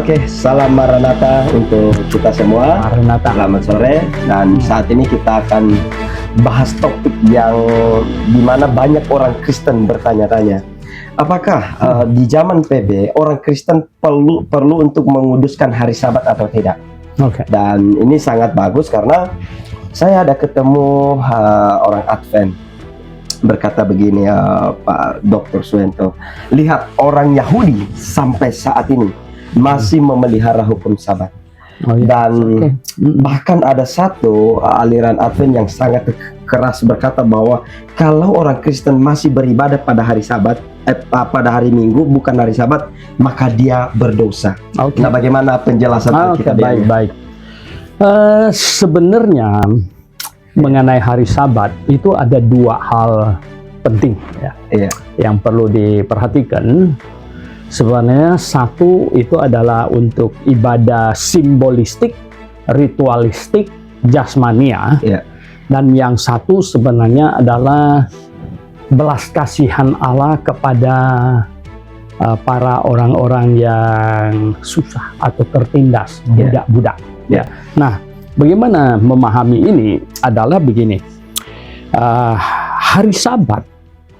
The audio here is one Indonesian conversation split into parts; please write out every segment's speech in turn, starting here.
Oke, salam Maranatha untuk kita semua. Maranatha. Selamat sore. Dan saat ini kita akan bahas topik yang dimana banyak orang Kristen bertanya-tanya. Apakah di zaman PB orang Kristen perlu untuk menguduskan hari Sabat atau tidak? Oke. Dan ini sangat bagus karena saya ada ketemu orang Advent berkata begini, Pak Dr. Suento, lihat orang Yahudi sampai saat ini masih memelihara hukum Sabat. Oh, iya. Dan bahkan ada satu aliran Advent yang sangat keras berkata bahwa kalau orang Kristen masih beribadah pada hari Sabat, pada hari Minggu bukan hari Sabat, maka dia berdosa. Okay. Nah, bagaimana penjelasan kita? Baik. Sebenarnya mengenai hari Sabat itu ada dua hal penting ya, yang perlu diperhatikan. Sebenarnya satu itu adalah untuk ibadah simbolistik, ritualistik, jasmania, dan yang satu sebenarnya adalah belas kasihan Allah kepada para orang-orang yang susah atau tertindas, budak-budak. Nah, bagaimana memahami ini adalah begini, hari Sabat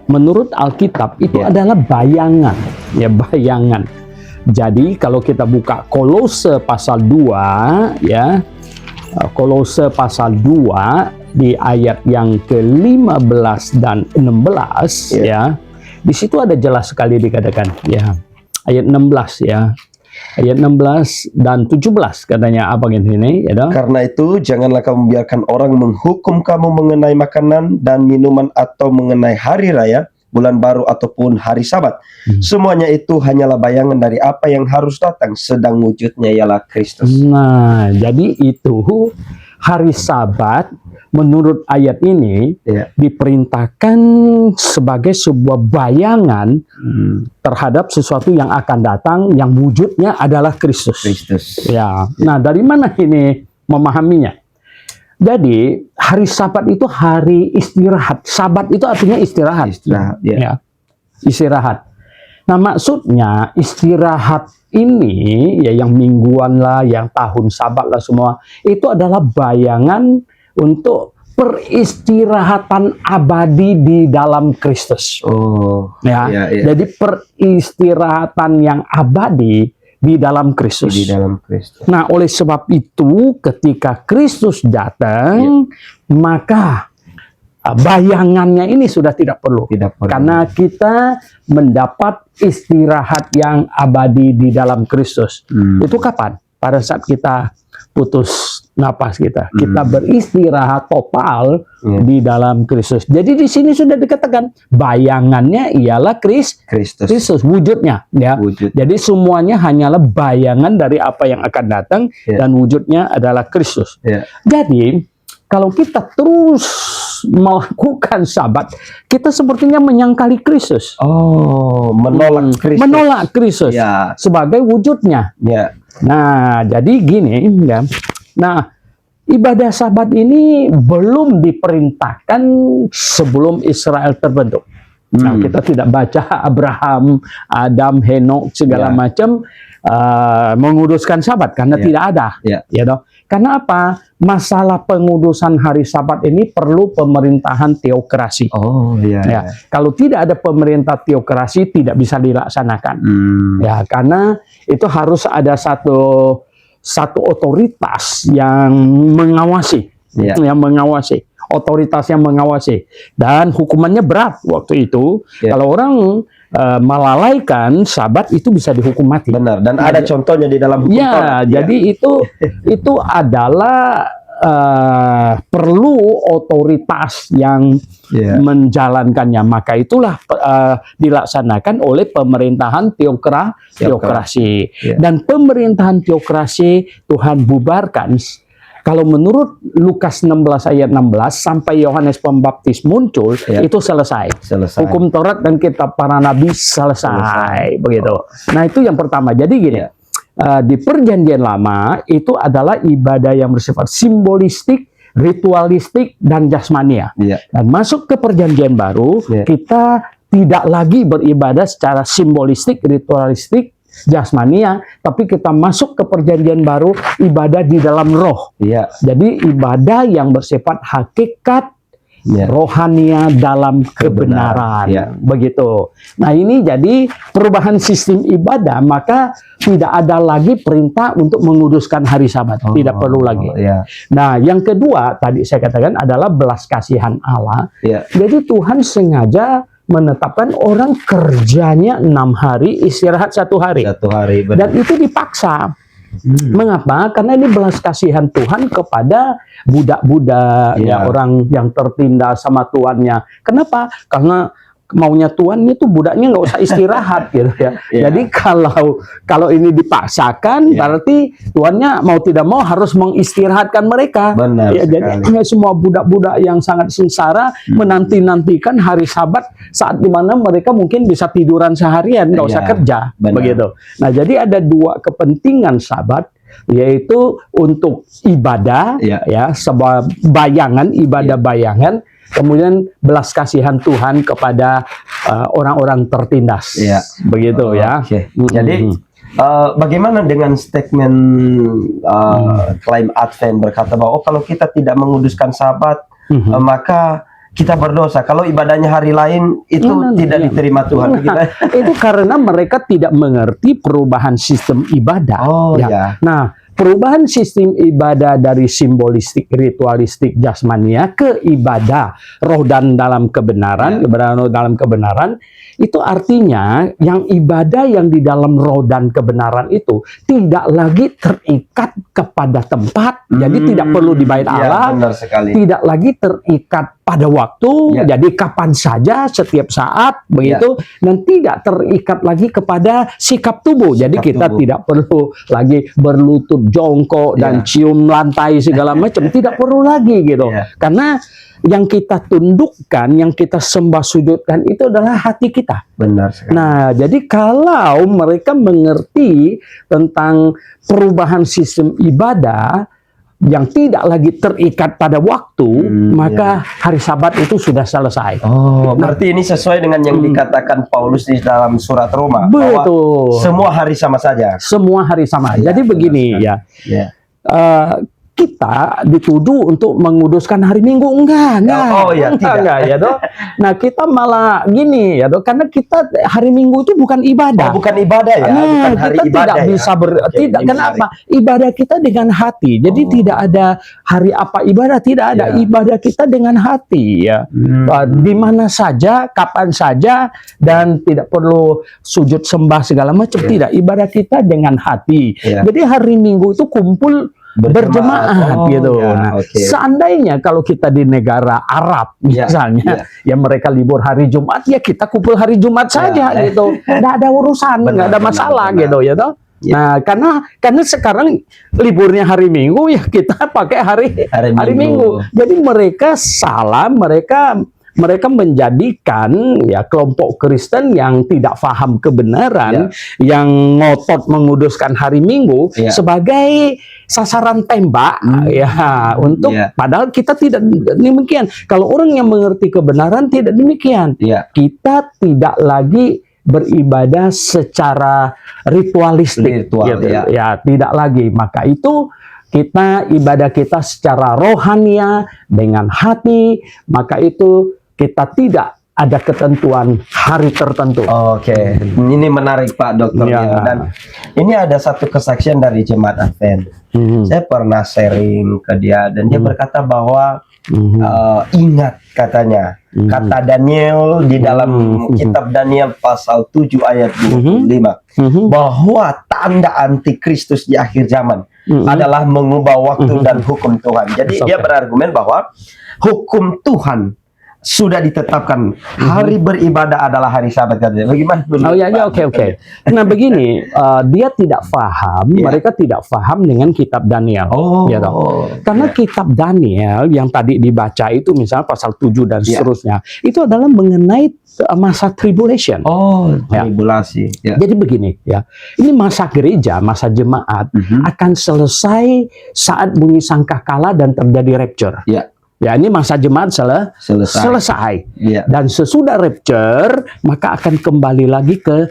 menurut Alkitab itu adalah bayangan, bayangan. Jadi kalau kita buka Kolose pasal 2 Kolose pasal 2 di ayat yang ke-15 dan 16 di situ ada jelas sekali dikatakan ayat 16 ayat 16 dan 17 katanya apa ini Karena itu janganlah kamu biarkan orang menghukum kamu mengenai makanan dan minuman atau mengenai hari raya, bulan baru ataupun hari Sabat. Semuanya itu hanyalah bayangan dari apa yang harus datang, sedang wujudnya ialah Kristus. Nah, jadi itu hari Sabat menurut ayat ini diperintahkan sebagai sebuah bayangan terhadap sesuatu yang akan datang, yang wujudnya adalah Kristus. Nah, dari mana ini memahaminya? Jadi hari Sabat itu hari istirahat. Sabat itu artinya istirahat. Istirahat. Nah, maksudnya istirahat ini yang mingguan lah, yang tahun Sabat lah semua, itu adalah bayangan untuk peristirahatan abadi di dalam Kristus. Jadi peristirahatan yang abadi di dalam Kristus. Nah, oleh sebab itu ketika Kristus datang, maka bayangannya ini sudah tidak perlu. Karena kita mendapat istirahat yang abadi di dalam Kristus. Itu kapan? Pada saat kita putus napas kita beristirahat total di dalam Kristus. Jadi di sini sudah dikatakan bayangannya ialah Kristus, wujudnya Jadi semuanya hanyalah bayangan dari apa yang akan datang dan wujudnya adalah Kristus. Jadi kalau kita terus melakukan Sabat, kita sepertinya menyangkali Kristus. Menolak Kristus sebagai wujudnya. Nah, jadi gini Nah, ibadah Sabat ini belum diperintahkan sebelum Israel terbentuk. Nah, kita tidak baca Abraham, Adam, Henok segala macam menguduskan Sabat karena tidak ada. Karena apa? Masalah pengudusan hari Sabat ini perlu pemerintahan teokrasi. Kalau tidak ada pemerintah teokrasi tidak bisa dilaksanakan. Karena itu harus ada satu otoritas yang mengawasi, otoritas yang mengawasi, dan hukumannya berat waktu itu. Kalau orang melalaikan Sabat itu bisa dihukum mati. Benar, dan ada contohnya di dalam hukum Taurat. Jadi itu adalah perlu otoritas yang menjalankannya. Maka itulah dilaksanakan oleh pemerintahan teokrasi. Dan pemerintahan teokrasi Tuhan bubarkan. Kalau menurut Lukas 16 ayat 16 sampai Yohanes Pembaptis muncul, itu selesai. Hukum Taurat dan kitab para nabi selesai. Begitu. Nah, itu yang pertama. Jadi gini, di Perjanjian Lama itu adalah ibadah yang bersifat simbolistik, ritualistik, dan jasmania. Dan masuk ke Perjanjian Baru, kita tidak lagi beribadah secara simbolistik, ritualistik, jasmania, tapi kita masuk ke perjanjian baru, ibadah di dalam roh. Iya. Jadi ibadah yang bersifat hakikat Ya. rohania dalam kebenaran. Ya. Begitu. Nah, ini jadi perubahan sistem ibadah, maka tidak ada lagi perintah untuk menguduskan hari Sabat. Tidak perlu lagi. Ya. Nah, yang kedua tadi saya katakan adalah belas kasihan Allah. Ya. Jadi Tuhan sengaja menetapkan orang kerjanya 6 hari, istirahat 1 hari. 1 hari. Dan itu dipaksa. Mengapa? Karena ini belas kasihan Tuhan kepada budak-budak, Ya. ya, orang yang tertindas sama tuannya. Kenapa? Karena maunya Tuhan itu budaknya nggak usah istirahat gitu ya. Ya. Jadi kalau ini dipaksakan, Ya. berarti tuannya mau tidak mau harus mengistirahatkan mereka. Benar Ya, jadi sekali. semua budak-budak yang sangat sengsara menanti-nantikan hari Sabat saat dimana mereka mungkin bisa tiduran seharian, nggak usah Ya, kerja, benar. begitu. Nah, jadi ada 2 kepentingan Sabat, yaitu untuk ibadah, Ya. ya, sebuah bayangan, ibadah bayangan, kemudian belas kasihan Tuhan kepada orang-orang tertindas, Ya. begitu ya. Oke. Jadi bagaimana dengan statement klaim Advent berkata bahwa kalau kita tidak menguduskan Sabat maka kita berdosa. Kalau ibadahnya hari lain itu tidak iya. diterima Tuhan. Nah, itu karena mereka tidak mengerti perubahan sistem ibadah. Oh ya. Nah, perubahan sistem ibadah dari simbolistik, ritualistik, jasmania ke ibadah roh dan dalam kebenaran, ibadah roh dalam kebenaran, itu artinya yang ibadah yang di dalam roh dan kebenaran itu tidak lagi terikat kepada tempat, jadi tidak perlu di bait Allah, Benar sekali. tidak lagi terikat pada waktu, Ya. jadi kapan saja, setiap saat, begitu, dan tidak terikat lagi kepada sikap tubuh. Jadi Sikap kita tubuh. tidak perlu lagi berlutut jongkok dan Ya. cium lantai segala macam, tidak perlu lagi gitu. Ya. Karena yang kita tundukkan, yang kita sembah sujudkan itu adalah hati kita. Benar sekali. Nah, jadi kalau mereka mengerti tentang perubahan sistem ibadah yang tidak lagi terikat pada waktu, maka hari Sabat itu sudah selesai. Oh, berarti ini sesuai dengan yang dikatakan Paulus di dalam surat Roma. Bahwa Betul. semua hari sama saja. Semua hari sama. Ya, Jadi begini benar ya. Ya. Kita dituduh untuk menguduskan hari Minggu, enggak. Oh, ya, tidak. Enggak, ya toh. Nah, kita malah gini ya toh, karena kita hari Minggu itu bukan ibadah. Oh, bukan ibadah ya, Nah, bukan hari kita ibadah tidak ya. bisa Oke, tidak. ini Kenapa? Ibadah kita dengan hati. Jadi tidak ada hari apa ibadah, tidak ada. Ya. Ibadah kita dengan hati ya. Di mana saja, kapan saja, dan tidak perlu sujud sembah segala macam. Tidak. Ibadah kita dengan hati. Ya. Jadi hari Minggu itu kumpul berjemaah Oh, gitu. ya, Nah, oke. seandainya kalau kita di negara Arab Ya, misalnya, ya mereka libur hari Jumat, ya kita kumpul hari Jumat saja gitu. Nggak ada urusan, nggak ada masalah benar. gitu ya toh. Ya. Nah, karena sekarang liburnya hari Minggu, ya kita pakai hari Minggu. Jadi mereka salah, mereka menjadikan ya kelompok Kristen yang tidak paham kebenaran, yang ngotot menguduskan hari Minggu Ya. sebagai sasaran tembak ya untuk Ya. padahal kita tidak demikian. Kalau orang yang mengerti kebenaran tidak demikian. Ya. Kita tidak lagi beribadah secara ritualistik Ritual, gitu. ya. Ya, tidak lagi. Maka itu kita ibadah kita secara rohania dengan hati, maka itu kita tidak ada ketentuan hari tertentu. Oke, ini menarik Pak Dokter. Ya. Dan ini ada satu kesaksian dari jemaat Advent. Saya pernah sharing ke dia dan dia berkata bahwa ingat katanya kata Daniel di dalam kitab Daniel pasal 7 ayat 25 bahwa tanda antikristus di akhir zaman adalah mengubah waktu dan hukum Tuhan. Jadi dia berargumen bahwa hukum Tuhan sudah ditetapkan, hari beribadah adalah hari Sabat katanya. Bagaimana? Oh ya, oke. Nah begini, dia tidak paham, Ya. mereka tidak paham dengan kitab Daniel. Oh, Ya toh. Karena kitab Daniel yang tadi dibaca itu misalnya pasal 7 dan Ya. seterusnya, itu adalah mengenai masa tribulation. Oh, Ya. tribulasi. Ya. Jadi begini ya, ini masa gereja, masa jemaat akan selesai saat bunyi sangkakala dan terjadi rapture. Ya. Ya, ini masa jemaat selesai. Ya. Dan sesudah rapture, maka akan kembali lagi ke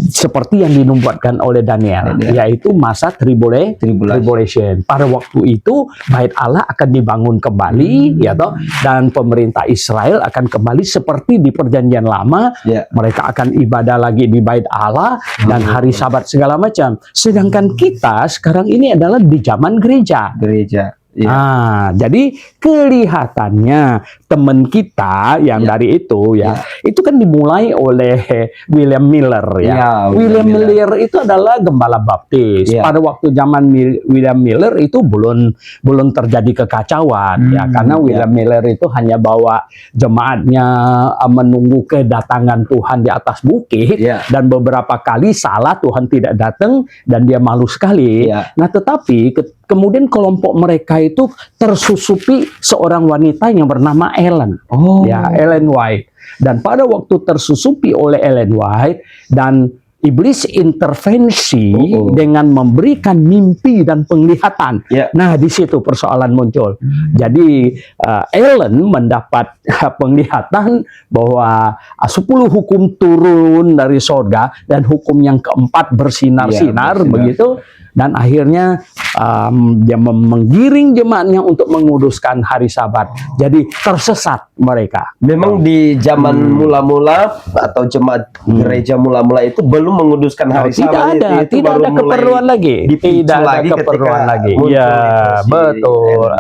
seperti yang dinubuatkan oleh Daniel, yaitu masa tribulation. Pada waktu itu bait Allah akan dibangun kembali, ya toh, dan pemerintah Israel akan kembali seperti di Perjanjian Lama. Mereka akan ibadah lagi di bait Allah dan hari Sabat segala macam. Sedangkan kita sekarang ini adalah di zaman gereja. Nah, jadi kelihatannya teman kita yang dari itu itu kan dimulai oleh William Miller William Miller itu adalah gembala baptis. Pada waktu zaman William Miller itu belum terjadi kekacauan karena William Miller itu hanya bawa jemaatnya menunggu kedatangan Tuhan di atas bukit dan beberapa kali salah, Tuhan tidak datang dan dia malu sekali. Nah, tetapi kemudian kelompok mereka itu tersusupi seorang wanita yang bernama Ellen. Ellen White. Dan pada waktu tersusupi oleh Ellen White dan iblis intervensi dengan memberikan mimpi dan penglihatan. Nah, di situ persoalan muncul. Jadi Ellen mendapat penglihatan bahwa 10 hukum turun dari surga dan hukum yang keempat bersinar-sinar begitu. Dan akhirnya dia menggiring jemaatnya untuk menguduskan hari Sabat. Jadi tersesat mereka. Memang di zaman mula-mula atau jemaat gereja mula-mula itu belum menguduskan hari Sabat. Tidak ada keperluan lagi. Tidak ada keperluan lagi. Ya, betul.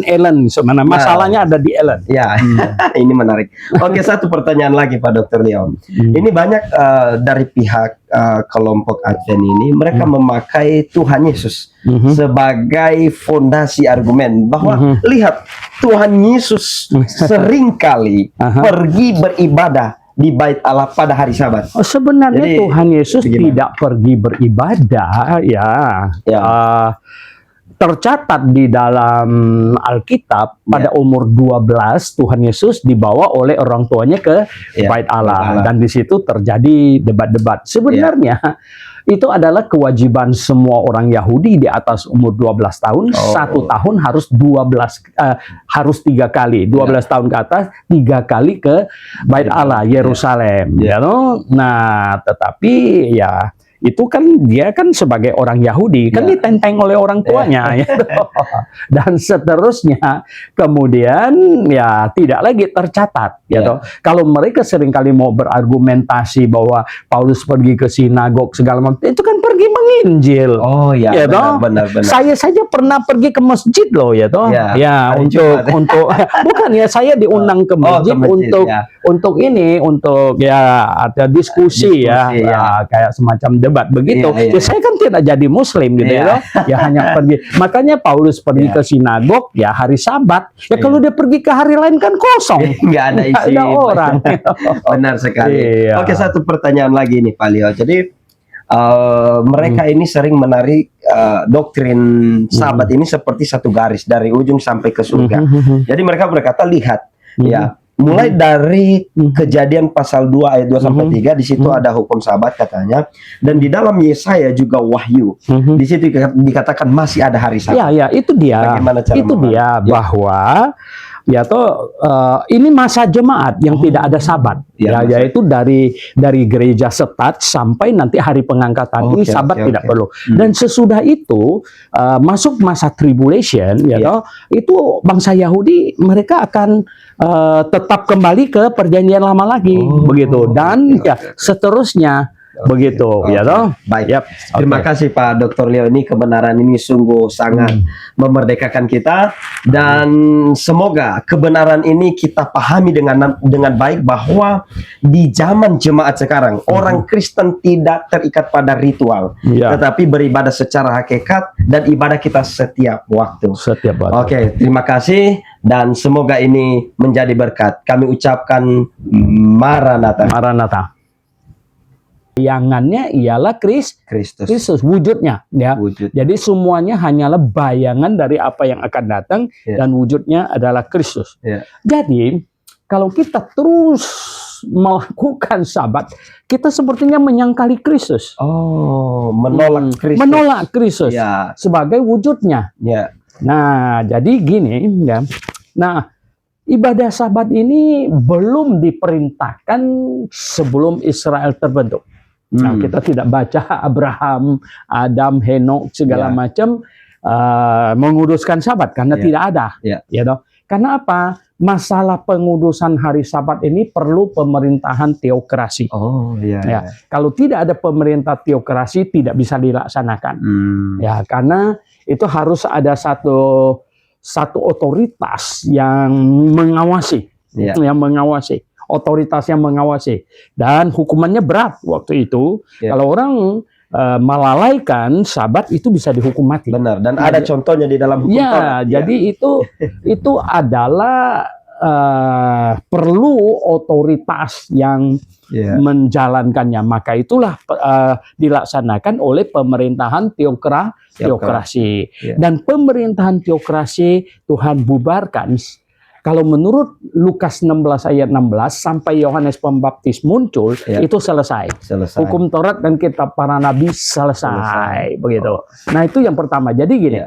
Ellen sebenarnya masalahnya ada di Ellen. Ini menarik. Oke, satu pertanyaan lagi Pak Dr. Leon. Ini banyak dari pihak kelompok Advent ini, mereka memakai Tuhan Yesus sebagai fondasi argumen bahwa lihat, Tuhan Yesus seringkali pergi beribadah di bait Allah pada hari Sabat. Sebenarnya jadi, Tuhan Yesus tidak pergi beribadah, tercatat di dalam Alkitab pada umur 12 Tuhan Yesus dibawa oleh orang tuanya ke bait Allah dan di situ terjadi debat-debat. Sebenarnya itu adalah kewajiban semua orang Yahudi di atas umur 12 tahun. 1 tahun harus 3 kali, 12 tahun ke atas 3 kali ke bait Allah Yerusalem. Nah, tetapi itu kan dia kan sebagai orang Yahudi kan ditenteng oleh orang tuanya dan seterusnya, kemudian tidak lagi tercatat kalau mereka seringkali mau berargumentasi bahwa Paulus pergi ke sinagog segala macam, itu kan pergi menginjil. Benar. Saya saja pernah pergi ke masjid loh untuk bukan saya diundang ke masjid, untuk ada diskusi kayak semacam debat begitu. Saya kan tidak jadi muslim gitu hanya pergi. Makanya Paulus pergi ke sinagog hari Sabat. Kalau dia pergi ke hari lain kan kosong. Nggak ada isi. Ada orang. Benar sekali. Oke, satu pertanyaan lagi nih Pak Leo. Jadi mereka ini sering menarik doktrin Sabat ini seperti satu garis dari ujung sampai ke surga. Jadi mereka berkata, lihat mulai dari Kejadian pasal 2 ayat 2 sampai 3 di situ ada hukum Sabat katanya, dan di dalam Yesaya juga Wahyu di situ dikatakan masih ada hari Sabat. Itu dia. Bagaimana cara bahwa ini masa jemaat yang tidak ada Sabat, yaitu dari gereja setat sampai nanti hari pengangkatan ini Sabat tidak perlu. Dan sesudah itu masuk masa tribulation, itu bangsa Yahudi mereka akan tetap kembali ke Perjanjian Lama lagi, begitu, dan seterusnya. Begitu, Baik. Terima kasih Pak Dr. Leo, ini kebenaran ini sungguh sangat memerdekakan kita, dan semoga kebenaran ini kita pahami dengan baik bahwa di zaman jemaat sekarang orang Kristen tidak terikat pada ritual, tetapi beribadah secara hakikat dan ibadah kita setiap waktu. Oke, terima kasih dan semoga ini menjadi berkat. Kami ucapkan Maranatha. Bayangannya ialah Kristus, wujudnya Jadi semuanya hanyalah bayangan dari apa yang akan datang, dan wujudnya adalah Kristus. Jadi kalau kita terus melakukan Sabat, kita sepertinya menyangkali Kristus. Menolak Kristus sebagai wujudnya. Nah, jadi gini Nah, ibadah Sabat ini belum diperintahkan sebelum Israel terbentuk. Nah, kita tidak baca Abraham, Adam, Henok segala macam menguduskan Sabat karena tidak ada. Ya toh. Karena apa? Masalah pengudusan hari Sabat ini perlu pemerintahan teokrasi. Kalau tidak ada pemerintah teokrasi tidak bisa dilaksanakan. Ya, karena itu harus ada satu otoritas yang mengawasi, otoritas yang mengawasi, dan hukumannya berat waktu itu. Kalau orang melalaikan Sabat itu bisa dihukum mati. Benar, dan ada contohnya di dalam hukum Taurat. Jadi itu adalah perlu otoritas yang menjalankannya. Maka itulah dilaksanakan oleh pemerintahan teokrasi. Dan pemerintahan teokrasi Tuhan bubarkan. Kalau menurut Lukas 16 ayat 16 sampai Yohanes Pembaptis muncul, itu selesai. Hukum Taurat dan kitab para nabi selesai. Begitu. Nah, itu yang pertama. Jadi gini,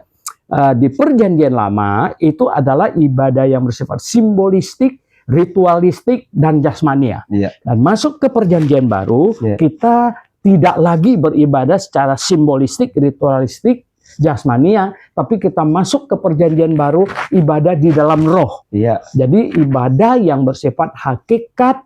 di Perjanjian Lama itu adalah ibadah yang bersifat simbolistik, ritualistik, dan jasmania. Dan masuk ke Perjanjian Baru, kita tidak lagi beribadah secara simbolistik, ritualistik, jasmania, tapi kita masuk ke Perjanjian Baru ibadah di dalam roh. Jadi ibadah yang bersifat hakikat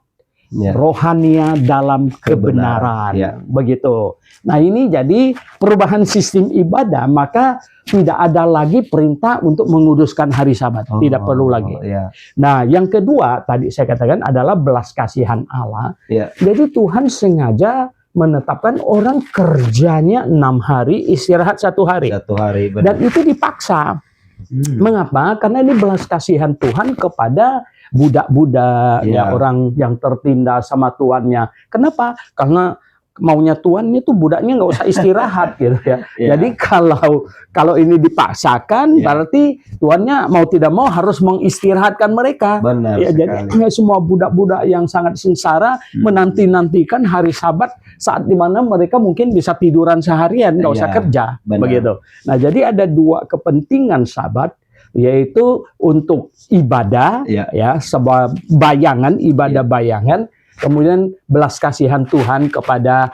rohania dalam kebenaran. Begitu. Nah, ini jadi perubahan sistem ibadah, maka tidak ada lagi perintah untuk menguduskan hari Sabat. Tidak perlu lagi. Nah, yang kedua tadi saya katakan adalah belas kasihan Allah. Jadi Tuhan sengaja menetapkan orang kerjanya 6 hari, istirahat 1 hari. Dan itu dipaksa. Mengapa? Karena ini belas kasihan Tuhan kepada budak-budak, orang yang tertindas sama tuannya. Kenapa? Karena maunya tuannya tuh budaknya nggak usah istirahat gitu ya. Jadi kalau ini dipaksakan, berarti tuannya mau tidak mau harus mengistirahatkan mereka. Jadi semua budak-budak yang sangat sengsara menanti-nantikan hari Sabat saat dimana mereka mungkin bisa tiduran seharian, nggak usah kerja. Begitu. Nah, jadi ada 2 kepentingan Sabat, yaitu untuk ibadah, sebuah bayangan, ibadah bayangan. Kemudian belas kasihan Tuhan kepada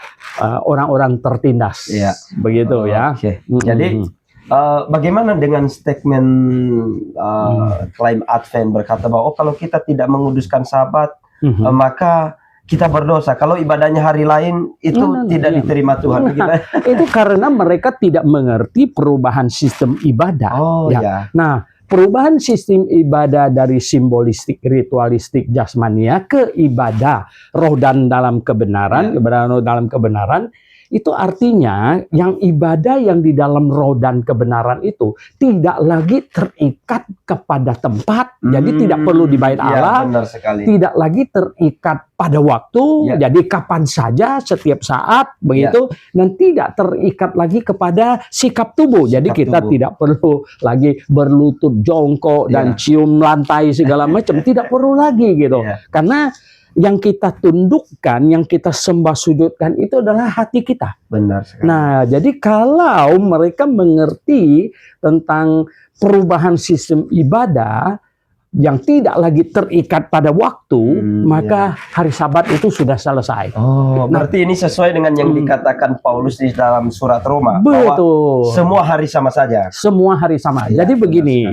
orang-orang tertindas. Begitu ya. Jadi bagaimana dengan statement klaim Advent berkata bahwa kalau kita tidak menguduskan Sabat maka kita berdosa. Kalau ibadahnya hari lain itu tidak diterima Tuhan. Itu karena mereka tidak mengerti perubahan sistem ibadah. Nah, perubahan sistem ibadah dari simbolistik, ritualistik, jasmania ke ibadah roh dan dalam kebenaran, ibadah roh dalam kebenaran, itu artinya yang ibadah yang di dalam roh dan kebenaran itu tidak lagi terikat kepada tempat, jadi tidak perlu di bait Allah, tidak lagi terikat pada waktu, jadi kapan saja, setiap saat, begitu, dan tidak terikat lagi kepada sikap tubuh. Jadi kita tidak perlu lagi berlutut jongkok dan cium lantai segala macam, tidak perlu lagi gitu, karena yang kita tundukkan, yang kita sembah sujudkan itu adalah hati kita. Benar sekali. Nah, jadi kalau mereka mengerti tentang perubahan sistem ibadah yang tidak lagi terikat pada waktu, maka hari Sabat itu sudah selesai. Berarti ini sesuai dengan yang dikatakan Paulus di dalam surat Roma. Betul. Bahwa semua hari sama saja. Semua hari sama. Jadi begini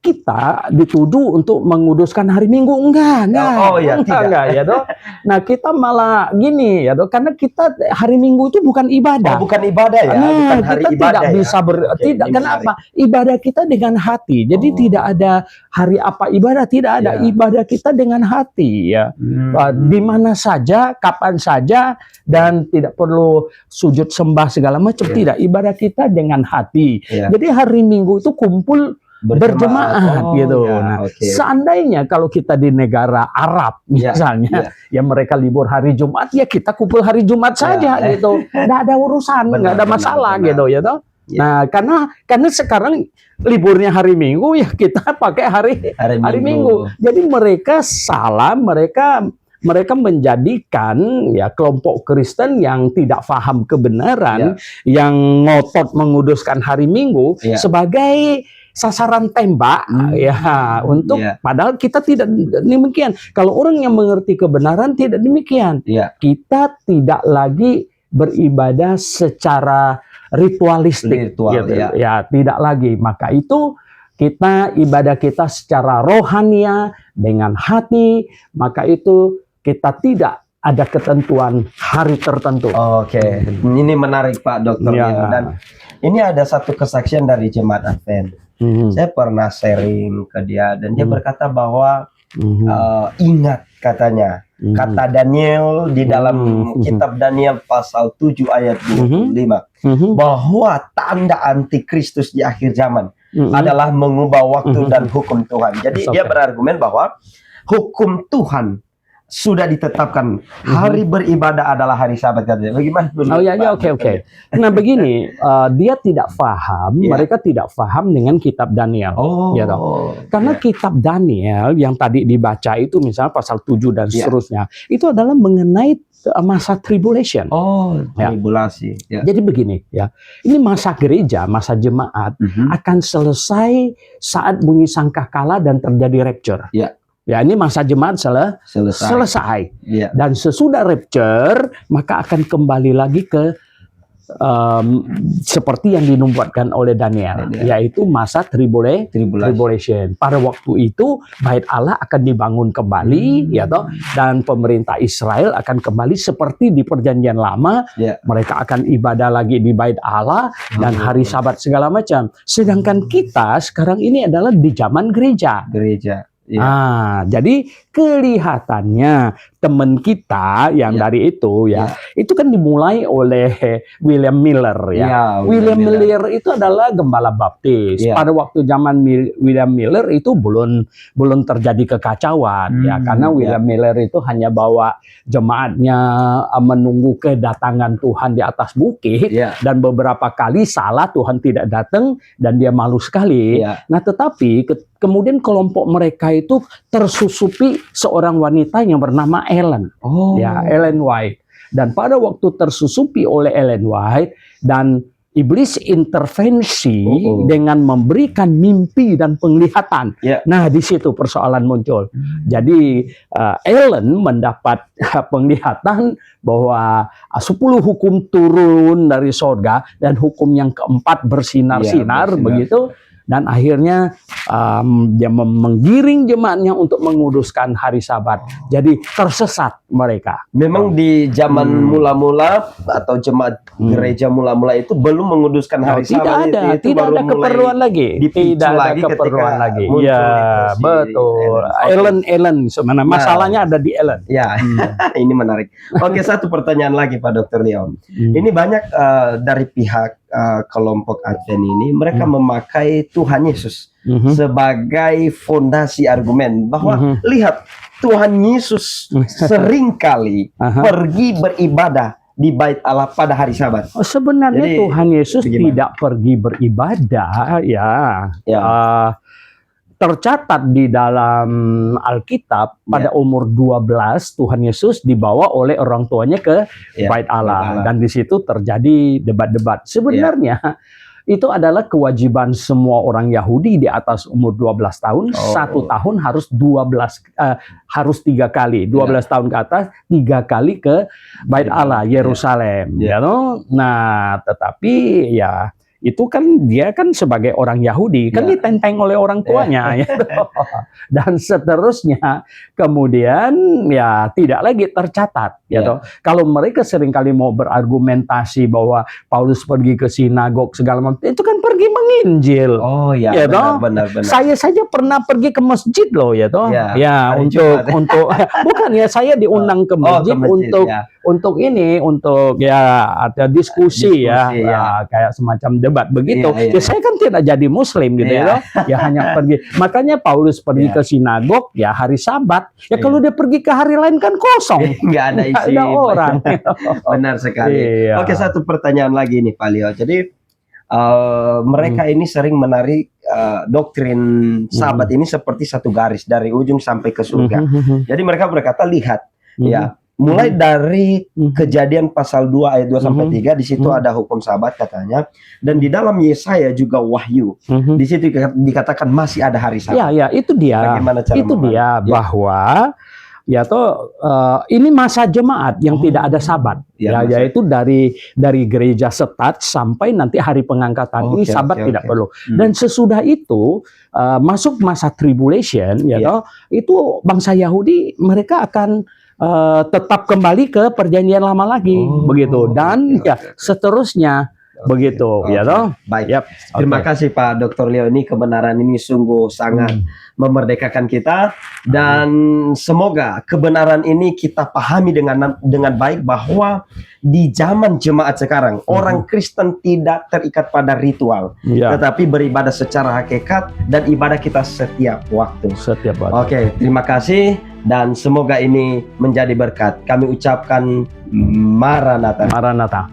kita dituduh untuk menguduskan hari Minggu, enggak ya toh. Nah, kita malah gini ya toh, karena kita hari Minggu itu bukan ibadah. Bukan ibadah ya, bukan hari kita ibadah. Tidak bisa kenapa? Ibadah kita dengan hati. Jadi tidak ada hari apa ibadah, tidak ada. Ibadah kita dengan hati ya. Di mana saja, kapan saja, dan tidak perlu sujud sembah segala macam, tidak. Ibadah kita dengan hati. Jadi hari Minggu itu kumpul berjemaat gitu. Seandainya kalau kita di negara Arab misalnya, ya mereka libur hari Jumat, ya kita kumpul hari Jumat saja gitu. Nggak ada urusan, nggak ada masalah gitu ya toh. Nah, karena sekarang liburnya hari Minggu, ya kita pakai hari Minggu. Jadi mereka salah, mereka menjadikan ya kelompok Kristen yang tidak paham kebenaran, yang ngotot menguduskan hari Minggu sebagai sasaran tembak ya untuk Iya. padahal kita tidak demikian. Kalau orang yang mengerti kebenaran tidak demikian. Iya. Kita tidak lagi beribadah secara ritualistik Ritual, gitu. ya. Ya, tidak lagi. Maka itu kita ibadah kita secara rohania dengan hati, maka itu kita tidak ada ketentuan hari tertentu. Oke, ini menarik Pak Dokter Ya. Leo. Dan ini ada satu kesaksian dari jemaat Advent. Saya pernah sharing ke dia dan dia berkata bahwa ingat katanya kata Daniel di dalam kitab Daniel pasal 7 ayat 25 bahwa tanda antikristus di akhir zaman adalah mengubah waktu dan hukum Tuhan. Jadi dia berargumen bahwa hukum Tuhan sudah ditetapkan, hari beribadah adalah hari Sabat katanya. Bagaimana? Oh ya, oke. Nah begini, dia tidak paham, mereka tidak paham dengan kitab Daniel. Ya toh. Karena kitab Daniel yang tadi dibaca itu misalnya pasal 7 dan seterusnya, itu adalah mengenai masa tribulation. Tribulasi. Ya. Jadi begini ya, ini masa gereja, masa jemaat akan selesai saat bunyi sangkakala dan terjadi rapture. Ya, ini masa jemaat selesai. Ya. Dan sesudah rapture, maka akan kembali lagi ke seperti yang dinubuatkan oleh Daniel, yaitu masa tribulation. Pada waktu itu, bait Allah akan dibangun kembali, ya toh, dan pemerintah Israel akan kembali seperti di Perjanjian Lama. Mereka akan ibadah lagi di bait Allah dan hari Sabat segala macam. Sedangkan kita sekarang ini adalah di zaman gereja. Jadi kelihatannya teman kita yang dari itu itu kan dimulai oleh William Miller William Miller itu adalah gembala baptis. Pada waktu zaman William Miller itu belum terjadi kekacauan karena William Miller itu hanya bawa jemaatnya menunggu kedatangan Tuhan di atas bukit dan beberapa kali salah, Tuhan tidak datang dan dia malu sekali. Nah, tetapi kemudian kelompok mereka itu tersusupi seorang wanita yang bernama Ellen. Ellen White. Dan pada waktu tersusupi oleh Ellen White dan iblis intervensi dengan memberikan mimpi dan penglihatan. Nah, di situ persoalan muncul. Jadi Ellen mendapat penglihatan bahwa 10 hukum turun dari sorga dan hukum yang keempat bersinar-sinar begitu. Dan akhirnya dia menggiring jemaatnya untuk menguduskan hari Sabat. Jadi tersesat mereka. Memang di zaman mula-mula atau jemaat gereja mula-mula itu belum menguduskan hari Sabat. Tidak ada keperluan lagi. Tidak ada keperluan lagi. Ya, betul. Ellen, sebenarnya masalahnya ada di Ellen. Ya, ini menarik. Oke, satu pertanyaan lagi Pak Dr. Leon. Ini banyak dari pihak kelompok Advent ini, mereka memakai Tuhan Yesus sebagai fondasi argumen bahwa lihat Tuhan Yesus seringkali pergi beribadah di bait Allah pada hari Sabat. Sebenarnya jadi, Tuhan Yesus tidak pergi beribadah tercatat di dalam Alkitab pada umur 12 Tuhan Yesus dibawa oleh orang tuanya ke bait Allah dan di situ terjadi debat-debat. Sebenarnya itu adalah kewajiban semua orang Yahudi di atas umur 12 tahun. 1 tahun harus 3 kali. 12 tahun ke atas 3 kali ke bait Allah Yerusalem. Nah, tetapi itu kan dia kan sebagai orang Yahudi kan ditenteng oleh orang tuanya dan seterusnya, kemudian tidak lagi tercatat kalau mereka seringkali mau berargumentasi bahwa Paulus pergi ke sinagog segala macam, itu kan pergi menginjil. Benar. Saya saja pernah pergi ke masjid loh untuk bukan saya diundang ke masjid untuk ada diskusi kayak semacam debat begitu. Saya kan tidak jadi muslim gitu hanya pergi. Makanya Paulus pergi ke sinagog hari Sabat. Kalau dia pergi ke hari lain kan kosong. Nggak ada orang. Benar sekali. Oke, satu pertanyaan lagi nih Pak Leo. Jadi mereka ini sering menarik doktrin Sabat ini seperti satu garis dari ujung sampai ke surga. Jadi mereka berkata, lihat Mulai dari Kejadian pasal 2 ayat 2 sampai 3 di situ Mhm. ada hukum Sabat katanya, dan di dalam Yesaya juga Wahyu. Mhm. Di situ dikatakan masih ada hari Ya, Sabat. ya, itu dia. Bagaimana cara Itu memahami? dia Ya. bahwa ya toh ini masa jemaat yang tidak ada Sabat. Ya, Ya, yaitu dari gereja setat sampai nanti hari pengangkatan ini Oke, Sabat oke, tidak oke. perlu. Dan sesudah itu masuk masa tribulation, ya Ya. toh, itu bangsa Yahudi mereka akan tetap kembali ke perjanjian lama lagi, Oh, begitu. Dan oke, ya oke. seterusnya. Begitu, ya Oke. toh. Baik. Yap, Terima oke. kasih Pak Dr. Leo, ini kebenaran ini sungguh sangat memerdekakan kita, dan semoga kebenaran ini kita pahami dengan baik bahwa di zaman jemaat sekarang orang Kristen tidak terikat pada ritual, Ya, tetapi beribadah secara hakikat dan ibadah kita setiap waktu. setiap waktu. Oke, terima kasih dan semoga ini menjadi berkat. Kami ucapkan Maranatha. Maranatha.